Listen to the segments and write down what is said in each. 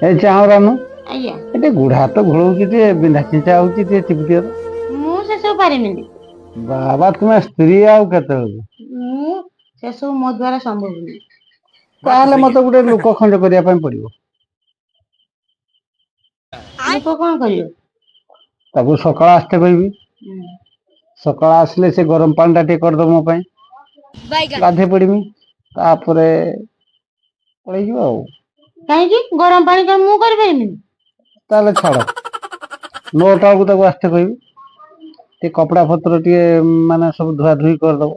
ଏ ଚାହୁଁ ରାନୁ ଆଜ୍ଞା ଏଟେ ଗୋଡ଼ ହାତ ଘୋଳଉଛି ଟିକେ ବିନ୍ଧା ଚିଞ୍ଚା ହଉଛି ଟିକେ ଚିପି ଦିଅ ତ। ମୁଁ ସେସବୁ ପାରିବିନି। ବାବା ତୁମେ ସ୍ତ୍ରୀ ଆଉ କେତେବେଳକୁ? ମୁଁ ସେସବୁ ମୋ ଦ୍ୱାରା ସମ୍ଭବ ନୁହେଁ। ତାହେଲେ ମତେ ଗୋଟେ ଲୋକ ଖଣ୍ଡେ କରିବା ପାଇଁ ପଡିବ। ଲୋକ କଣ କରିବ? ତାକୁ ସକାଳ ଆସିତେ କହିବି। ସକାଳ ଆସିଲେ ସେ ଗରମ ପାଣି ଟା ଟିକେ କରିଦବ ମୋ ପାଇଁ, ଗାଧେଇ ପଡିମି, ତାପରେ ପଳେଇଯିବ ଆଉ। କାହିଁକି ଗରମ ପାଣି କଣ ମୁଁ କରିପାରିବିନି? ତାହେଲେ ଛାଡ, 9ଟା ବେଳକୁ ତାକୁ ଆସିତେ କହିବି, ଟିକେ କପଡା ପତ୍ର ଟିକେ ମାନେ ସବୁ ଧୁଆ ଧୁଇ କରିଦବ,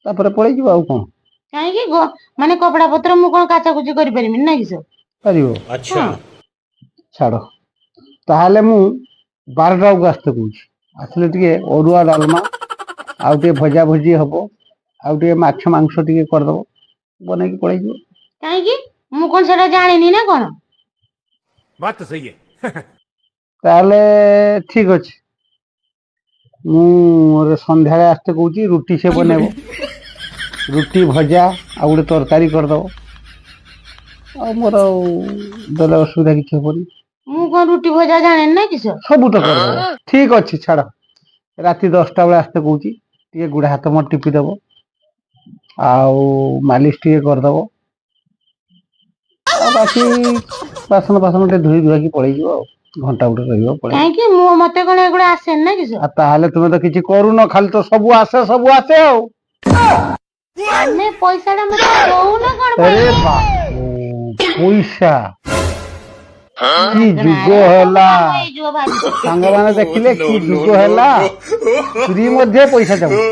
ତାପରେ ପଳେଇଯିବ ଆଉ କଣ। କାହିଁକି ମାନେ କପଡା ପତ୍ର ମୁଁ କଣ କାଚା କୁଚି କରିପାରିବିନି ନା କିସ? ପାରିବ? ଆଚ୍ଛା। ଛାଡ, ତାହେଲେ ମୁଁ 12ଟା ବେଳକୁ ଆସିତେ କହୁଛି। ଆସିଲେ ଟିକେ ଅରୁଆ ଡାଲମା ଆଉ ଟିକେ ଭଜା ଭଜି ହବ, ଆଉ ଟିକେ ମାଛ ମାଂସ ଟିକେ କରିଦବ, ବନେଇକି ପଳେଇଯିବ। କାହିଁକି ମୁଁ କଣ ସେଟା ଜାଣିନି ନା କଣ? बात तो सही है। ତାହେଲେ ଠିକ ଅଛି, ମୁଁ ସନ୍ଧ୍ୟାରେ ଆସିତେ କହୁଛି, ରୁଟି ସେ ବନେଇବ, ରୁଟି ଭଜା ଆଉ ଗୋଟେ ତରକାରୀ କରିଦବ, ଆଉ ମୋର ଆଉ ଦେଲେ ଅସୁବିଧା କିଛି ହବନି। ମୁଁ କଣ ରୁଟି ଭଜା ଜାଣିନି ନା କିସ? ସବୁ ତ କରିଦବ। ଠିକ ଅଛି ଛାଡ, ରାତି 10ଟା ବେଳେ ଆସିତେ କହୁଛି, ଟିକେ ଗୋଡ଼ ହାତ ମୋର ଟିପି ଦବ, ଆଉ ମାଲିସ ଟିକେ କରିଦବ, ଆଉ ବାକି ବାସନ ଫାସନ ଟିକେ ଧୋଇ ଧୁଆକି ପଳେଇଯିବ ଆଉ। ଘଣ୍ଟା ଗୋଟେ ରହିବ ପଳେଇବ। କାହିଁକି ମତେ କଣ ଏଗୁଡା ଆସେନି ନା କିସ? ଆଉ ତାହେଲେ ତୁମେ ତ କିଛି କରୁନ, ଖାଲି ତ ସବୁ ଆସେ ଆଉ। ତମେ ପଇସା ଟା ମତେ ଦଉନ କଣ ଆରେ ପାଇଁ? ବାପ, ପଇସା କି ଯୁଗ ମାଗଣାରେ ସବୁ ହେଲା, କାମ ହେଇଯିବ ଭାବିଛ। ସାଙ୍ଗମାନେ ଦେଖିଲେ କି ଯୁଗ ହେଲା, ସ୍ତ୍ରୀ ମଧ୍ୟ ପଇସା ଚାହୁଁଛି।